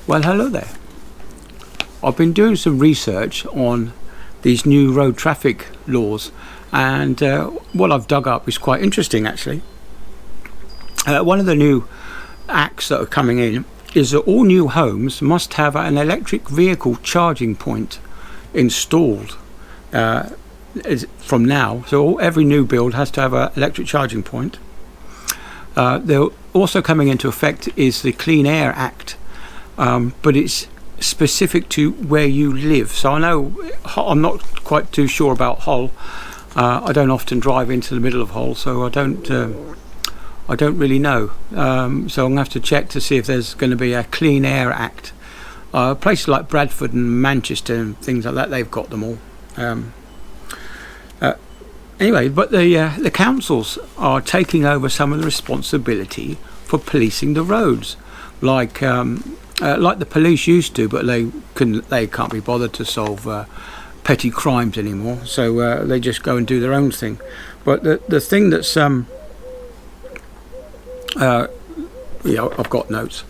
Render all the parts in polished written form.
Well, hello there. I've been doing some research on these new road traffic laws, and what I've dug up is quite interesting, actually. One of the new acts that are coming in is that all new homes must have an electric vehicle charging point installed from now. So every new build has to have an electric charging point. They're also coming into effect is the Clean Air Act, but it's specific to where you live. So I know I'm not quite too sure about Hull. I don't often drive into the middle of Hull, so I don't really know. So I'm going to have to check to see if there's going to be a Clean Air Act. Places like Bradford and Manchester and things like that, they've got them all. Anyway, but the councils are taking over some of the responsibility for policing the roads, like the police used to, but they can't be bothered to solve petty crimes anymore. So they just go and do their own thing. But the thing that's I've got notes.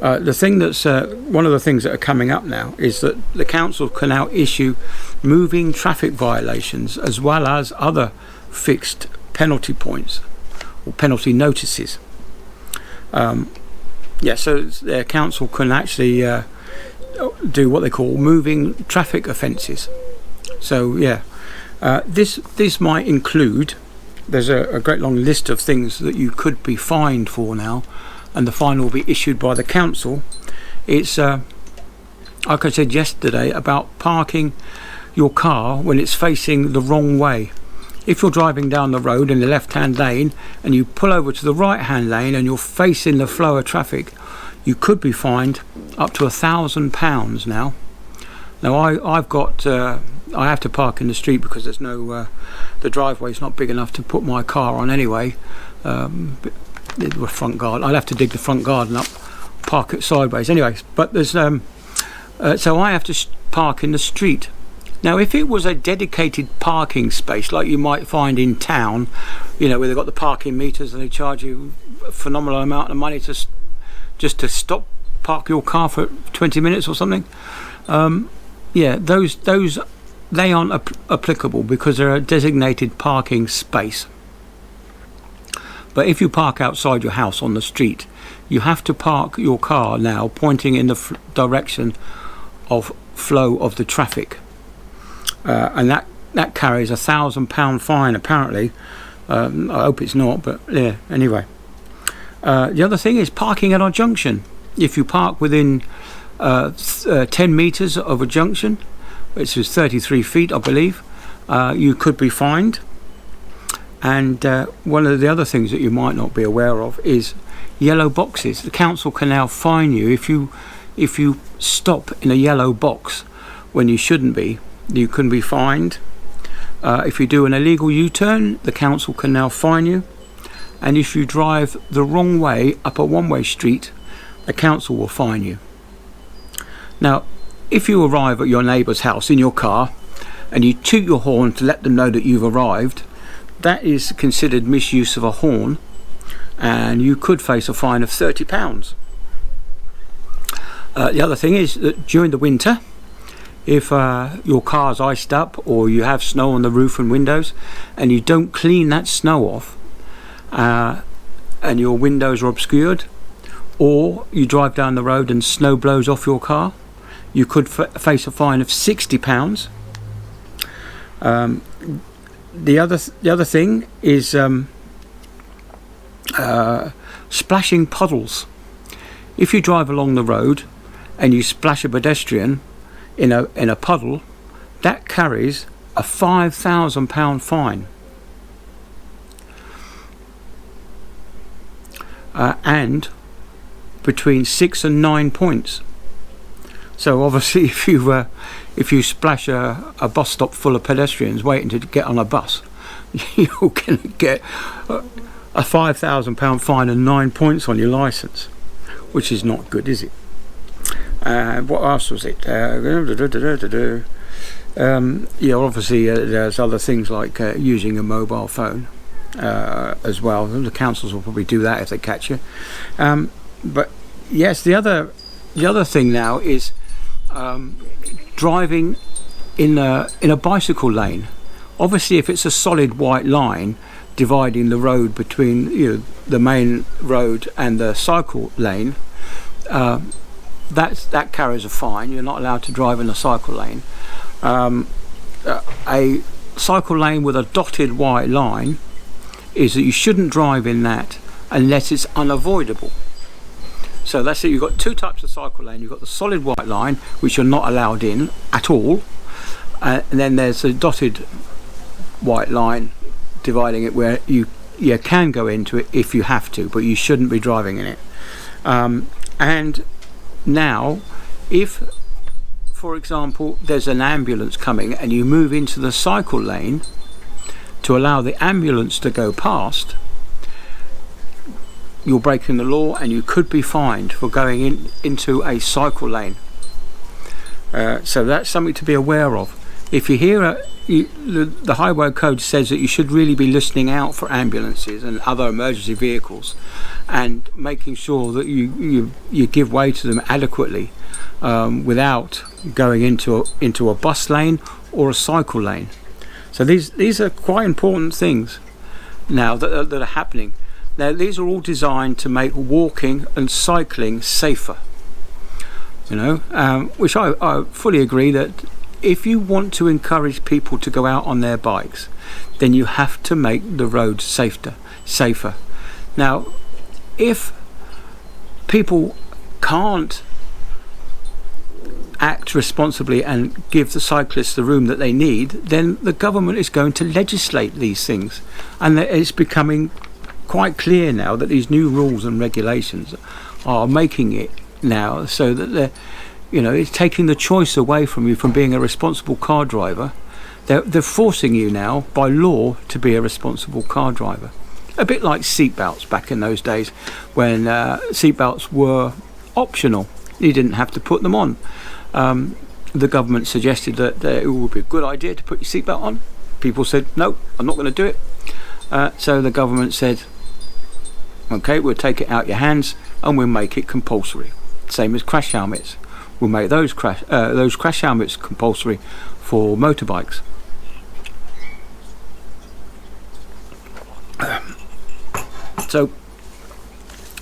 The thing that's one of the things that are coming up now is that the council can now issue moving traffic violations as well as other fixed penalty points or penalty notices. So their council can actually do what they call moving traffic offences. So this might include. There's a great long list of things that you could be fined for now, and the fine will be issued by the council. It's like I said yesterday about parking your car when it's facing the wrong way. If you're driving down the road in the left-hand lane and you pull over to the right-hand lane and you're facing the flow of traffic, you could be fined up to £1,000 now. Now I have to park in the street because there's no the driveway's not big enough to put my car on anyway. The front garden, I'd have to dig the front garden up, park it sideways anyway. But there's so I have to park in the street. Now if it was a dedicated parking space like you might find in town, where they've got the parking meters and they charge you a phenomenal amount of money just to stop park your car for 20 minutes or something, those they aren't applicable because they're a designated parking space. But if you park outside your house on the street, you have to park your car now pointing in the direction of flow of the traffic, and that carries £1,000 fine apparently. I hope it's not, but yeah. Anyway, the other thing is parking at our junction. If you park within 10 metres of a junction, which is 33 feet, I believe, you could be fined. And one of the other things that you might not be aware of is yellow boxes. The council can now fine you if you stop in a yellow box when you shouldn't be. You can be fined. If you do an illegal U-turn, the council can now fine you. And if you drive the wrong way up a one-way street, the council will fine you. Now, if you arrive at your neighbour's house in your car and you toot your horn to let them know that you've arrived, that is considered misuse of a horn, and you could face a fine of £30. The other thing is that during the winter, if your car's iced up or you have snow on the roof and windows and you don't clean that snow off, and your windows are obscured, or you drive down the road and snow blows off your car, you could face a fine of £60. The other thing is splashing puddles. If you drive along the road and you splash a pedestrian in a puddle, that carries a £5,000 fine. And between 6 and 9 points. So obviously if you splash a bus stop full of pedestrians waiting to get on a bus, you're going to get a £5,000 fine and 9 points on your licence, which is not good, is it? What else was it? Obviously there's other things like using a mobile phone as well. The councils will probably do that if they catch you. But yes, the other the other thing now is driving in a bicycle lane. Obviously, if it's a solid white line dividing the road between the main road and the cycle lane, that carries a fine. You're not allowed to drive in a cycle lane. A cycle lane with a dotted white line is that you shouldn't drive in that unless it's unavoidable. So that's it. You've got two types of cycle lane. You've got the solid white line, which you're not allowed in at all, and then there's a dotted white line dividing it where you can go into it if you have to, but you shouldn't be driving in it. And now, if, for example, there's an ambulance coming and you move into the cycle lane to allow the ambulance to go past, you're breaking the law and you could be fined for going into a cycle lane. So that's something to be aware of. If you hear the highway code says that you should really be listening out for ambulances and other emergency vehicles and making sure that you give way to them adequately, without going into a bus lane or a cycle lane. So these are quite important things now that are happening. Now these are all designed to make walking and cycling safer, which I fully agree that if you want to encourage people to go out on their bikes, then you have to make the roads safer. Now, if people can't act responsibly and give the cyclists the room that they need, then the government is going to legislate these things. And it's becoming quite clear now that these new rules and regulations are making it now so that it's taking the choice away from you from being a responsible car driver. They're forcing you now by law to be a responsible car driver. A bit like seatbelts back in those days when seatbelts were optional. You didn't have to put them on. The government suggested that it would be a good idea to put your seatbelt on. People said, no, I'm not going to do it. So the government said, okay, we'll take it out your hands and we'll make it compulsory. Same as crash helmets. We'll make those crash helmets compulsory for motorbikes. So,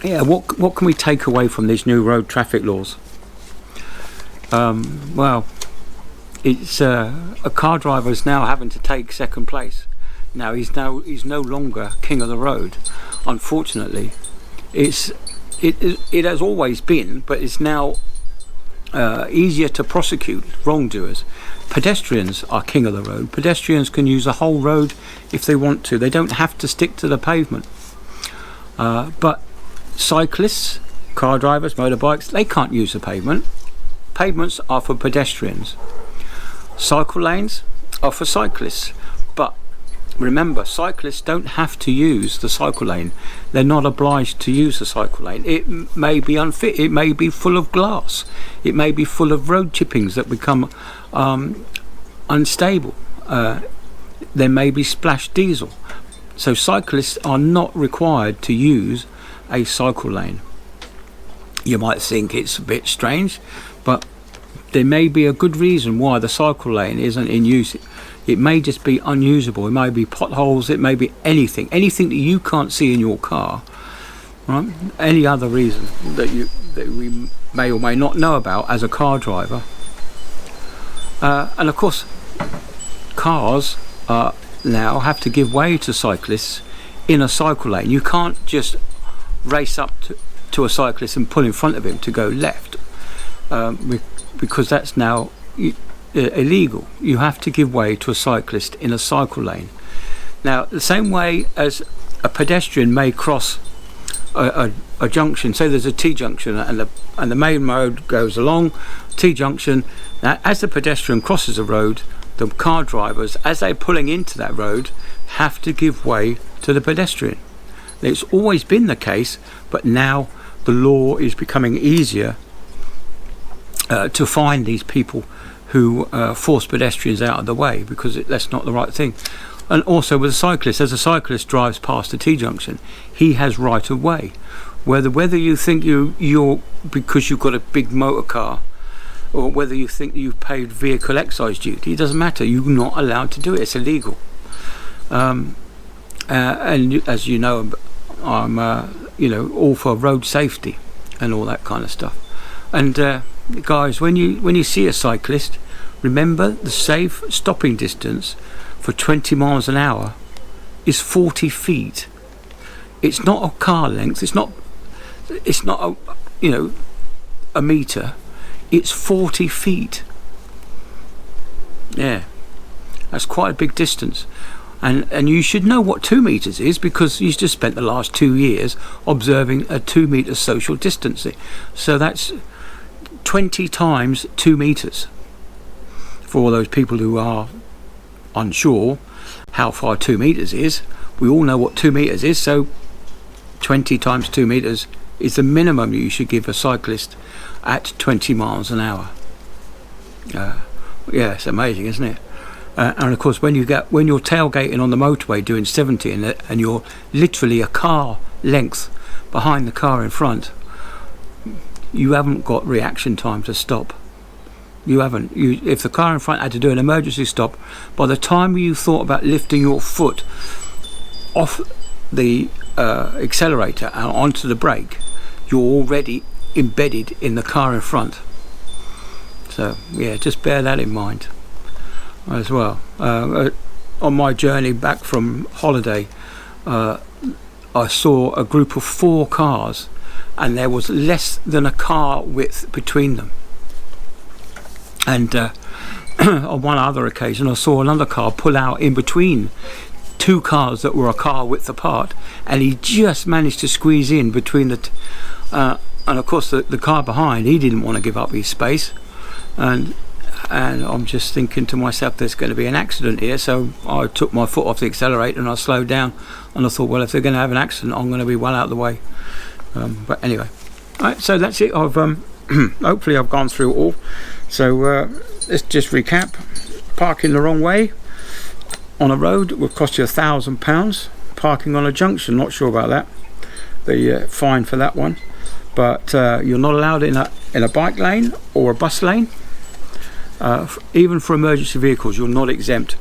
yeah, what can we take away from these new road traffic laws? Well, it's a car driver is now having to take second place. Now he's no longer king of the road. Unfortunately, it has always been, but it's now easier to prosecute wrongdoers. Pedestrians are king of the road. Pedestrians can use the whole road if they want to. They don't have to stick to the pavement. But cyclists, car drivers, motorbikes, they can't use the pavement. Pavements are for pedestrians. Cycle lanes are for cyclists. But remember, cyclists don't have to use the cycle lane. They're not obliged to use the cycle lane. It may be unfit. It may be full of glass. It may be full of road chippings that become unstable. There may be splashed diesel. So cyclists are not required to use a cycle lane. You might think it's a bit strange, but there may be a good reason why the cycle lane isn't in use. It may just be unusable. It may be potholes. It may be anything that you can't see in your car. Right? Any other reason that we may or may not know about as a car driver. And of course, cars now have to give way to cyclists in a cycle lane. You can't just race up to a cyclist and pull in front of him to go left, because that's now illegal. You have to give way to a cyclist in a cycle lane. Now, the same way as a pedestrian may cross a junction, say there's a T-junction and the main road goes along T-junction. Now, as the pedestrian crosses a road, the car drivers, as they're pulling into that road, have to give way to the pedestrian. It's always been the case, but now the law is becoming easier to find these people who force pedestrians out of the way, because that's not the right thing. And also with a cyclist, as a cyclist drives past the T-junction, he has right of way. whether you think you're because you've got a big motor car, or whether you think you've paid vehicle excise duty, it doesn't matter. You're not allowed to do it. It's illegal. And as you know, I'm all for road safety and all that kind of stuff. And guys, when you see a cyclist, remember the safe stopping distance for 20 miles an hour is 40 feet. It's not a car length. It's not a meter. It's 40 feet. Yeah, that's quite a big distance. And you should know what 2 meters is, because you just spent the last 2 years observing a 2 meter social distancing. So that's 20 times 2 meters. For all those people who are unsure how far 2 meters is, we all know what 2 meters is. So 20 times 2 meters is the minimum you should give a cyclist at 20 miles an hour. Yeah, it's amazing, isn't it? And of course, when you're tailgating on the motorway doing 70 and you're literally a car length behind the car in front, you haven't got reaction time to stop. You haven't. If the car in front had to do an emergency stop, by the time you thought about lifting your foot off the accelerator and onto the brake, you're already embedded in the car in front. So yeah, just bear that in mind as well. On my journey back from holiday, I saw a group of 4 cars, and there was less than a car width between them. And on one other occasion, I saw another car pull out in between 2 cars that were a car width apart, and he just managed to squeeze in between and of course the car behind, he didn't want to give up his space, and I'm just thinking to myself, there's going to be an accident here. So I took my foot off the accelerator and I slowed down, and I thought, well, if they're going to have an accident, I'm going to be well out of the way. But anyway, right, so that's it. I've hopefully I've gone through it all. So let's just recap. Parking the wrong way on a road will cost you £1,000. Parking on a junction, not sure about that. The fine for that one. But you're not allowed in a bike lane or a bus lane. Even for emergency vehicles, you're not exempt.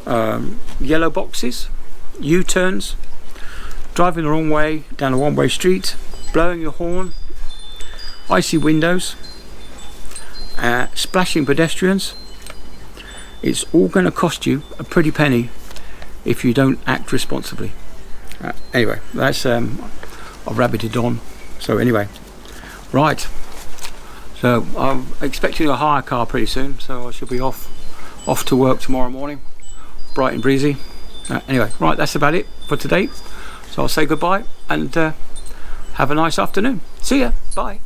Yellow boxes, U-turns, driving the wrong way down a one-way street, blowing your horn, icy windows, splashing pedestrians. It's all going to cost you a pretty penny if you don't act responsibly. Anyway, that's I've rabbited on. So anyway, right. So I'm expecting a hire car pretty soon, so I should be off to work tomorrow morning, bright and breezy. Anyway, right, that's about it for today. So I'll say goodbye and have a nice afternoon. See ya. Bye.